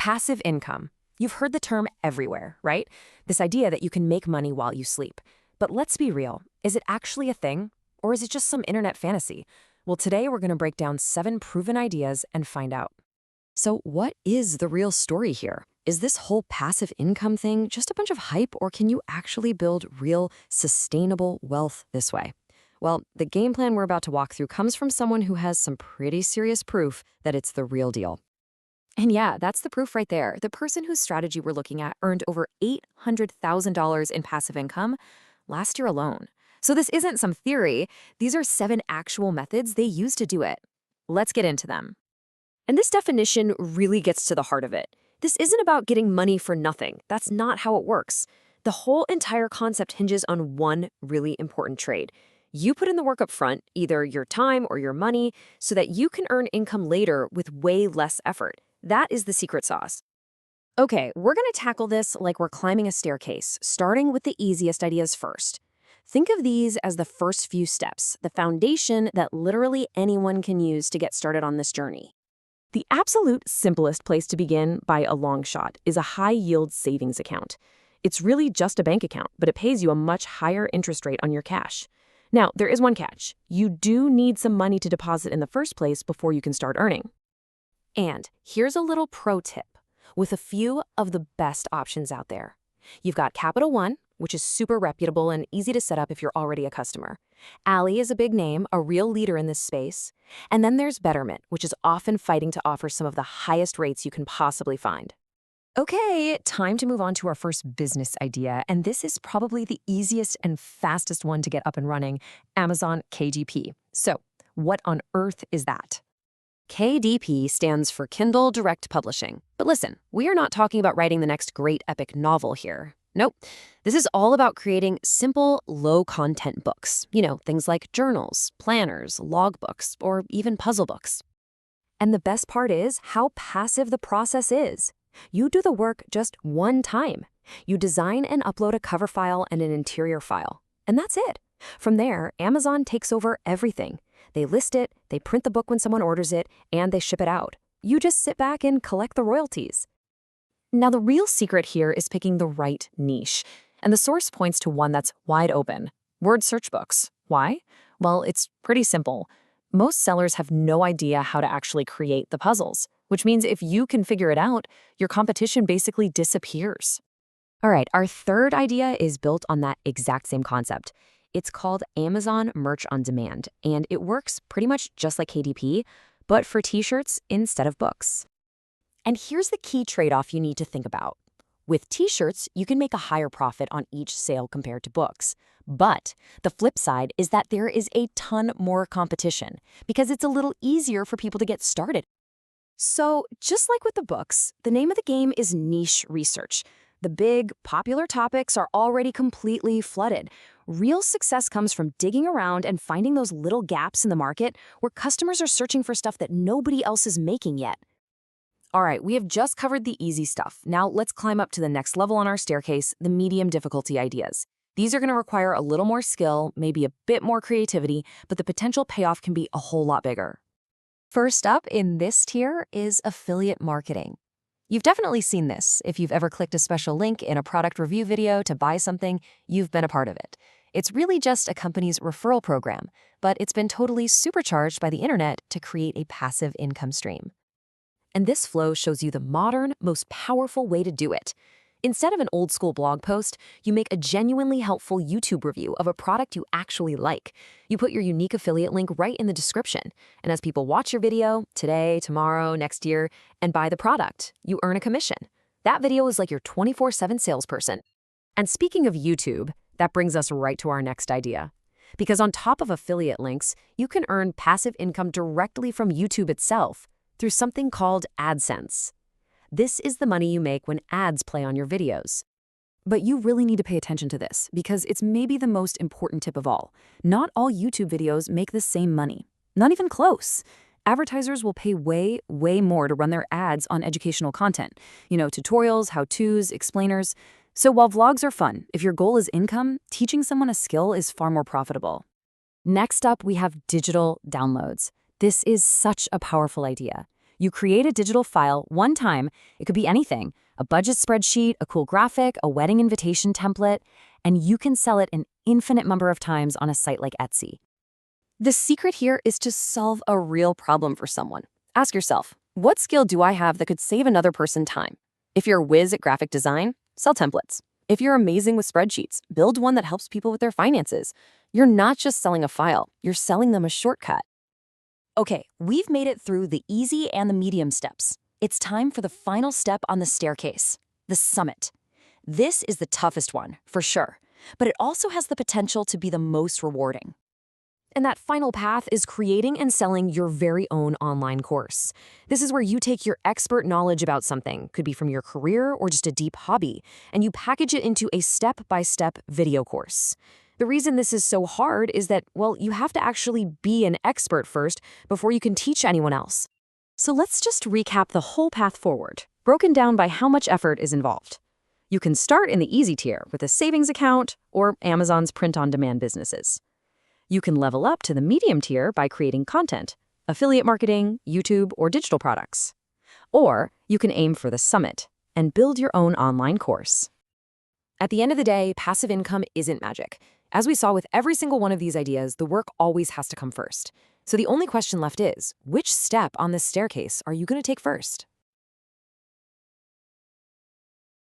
Passive income. You've heard the term everywhere, right? This idea that you can make money while you sleep. But let's be real. Is it actually a thing? Or is it just some internet fantasy? Well, today we're going to break down 7 proven ideas and find out. So what is the real story here? Is this whole passive income thing just a bunch of hype, or can you actually build real, sustainable wealth this way? Well, the game plan we're about to walk through comes from someone who has some pretty serious proof that it's the real deal. And yeah, that's the proof right there. The person whose strategy we're looking at earned over $800,000 in passive income last year alone. So this isn't some theory. These are 7 actual methods they use to do it. Let's get into them. And this definition really gets to the heart of it. This isn't about getting money for nothing. That's not how it works. The whole entire concept hinges on one really important trade. You put in the work up front, either your time or your money, so that you can earn income later with way less effort. That is the secret sauce. Okay, we're going to tackle this like we're climbing a staircase, starting with the easiest ideas first. Think of these as the first few steps, the foundation that literally anyone can use to get started on this journey. The absolute simplest place to begin, by a long shot, is a high-yield savings account. It's really just a bank account, but it pays you a much higher interest rate on your cash. Now, there is one catch. You do need some money to deposit in the first place before you can start earning. And here's a little pro tip with a few of the best options out there. You've got Capital One, which is super reputable and easy to set up if you're already a customer. Ally is a big name, a real leader in this space. And then there's Betterment, which is often fighting to offer some of the highest rates you can possibly find. Okay, time to move on to our first business idea, and this is probably the easiest and fastest one to get up and running, Amazon KDP. So, what on earth is that? KDP stands for Kindle Direct Publishing. But listen, we are not talking about writing the next great epic novel here. Nope. This is all about creating simple, low-content books. Things like journals, planners, logbooks, or even puzzle books. And the best part is how passive the process is. You do the work just one time. You design and upload a cover file and an interior file. And that's it. From there, Amazon takes over everything. They list it, they print the book when someone orders it, and they ship it out. You just sit back and collect the royalties. Now, the real secret here is picking the right niche. And the source points to one that's wide open. Word search books. Why? Well, it's pretty simple. Most sellers have no idea how to actually create the puzzles, which means if you can figure it out, your competition basically disappears. All right, our third idea is built on that exact same concept. It's called Amazon Merch on Demand, and it works pretty much just like KDP, but for t-shirts instead of books. And here's the key trade-off you need to think about. With t-shirts, you can make a higher profit on each sale compared to books. But the flip side is that there is a ton more competition because it's a little easier for people to get started. So just like with the books, the name of the game is niche research. The big, popular topics are already completely flooded. Real success comes from digging around and finding those little gaps in the market where customers are searching for stuff that nobody else is making yet. All right, we have just covered the easy stuff. Now let's climb up to the next level on our staircase, the medium difficulty ideas. These are going to require a little more skill, maybe a bit more creativity, but the potential payoff can be a whole lot bigger. First up in this tier is affiliate marketing. You've definitely seen this. If you've ever clicked a special link in a product review video to buy something, you've been a part of it. It's really just a company's referral program, but it's been totally supercharged by the internet to create a passive income stream. And this flow shows you the modern, most powerful way to do it. Instead of an old-school blog post, you make a genuinely helpful YouTube review of a product you actually like. You put your unique affiliate link right in the description, and as people watch your video, today, tomorrow, next year, and buy the product, you earn a commission. That video is like your 24/7 salesperson. And speaking of YouTube, that brings us right to our next idea. Because on top of affiliate links, you can earn passive income directly from YouTube itself through something called AdSense. This is the money you make when ads play on your videos. But you really need to pay attention to this because it's maybe the most important tip of all. Not all YouTube videos make the same money. Not even close. Advertisers will pay way, way more to run their ads on educational content. Tutorials, how-tos, explainers. So while vlogs are fun, if your goal is income, teaching someone a skill is far more profitable. Next up, we have digital downloads. This is such a powerful idea. You create a digital file one time. It could be anything, a budget spreadsheet, a cool graphic, a wedding invitation template, and you can sell it an infinite number of times on a site like Etsy. The secret here is to solve a real problem for someone. Ask yourself, what skill do I have that could save another person time? If you're a whiz at graphic design, sell templates. If you're amazing with spreadsheets, build one that helps people with their finances. You're not just selling a file, you're selling them a shortcut. Okay, we've made it through the easy and the medium steps. It's time for the final step on the staircase, the summit. This is the toughest one, for sure, but it also has the potential to be the most rewarding. And that final path is creating and selling your very own online course. This is where you take your expert knowledge about something, could be from your career or just a deep hobby, and you package it into a step-by-step video course. The reason this is so hard is that, well, you have to actually be an expert first before you can teach anyone else. So let's just recap the whole path forward, broken down by how much effort is involved. You can start in the easy tier with a savings account or Amazon's print-on-demand businesses. You can level up to the medium tier by creating content, affiliate marketing, YouTube, or digital products. Or you can aim for the summit and build your own online course. At the end of the day, passive income isn't magic. As we saw with every single one of these ideas, the work always has to come first. So the only question left is, which step on this staircase are you going to take first?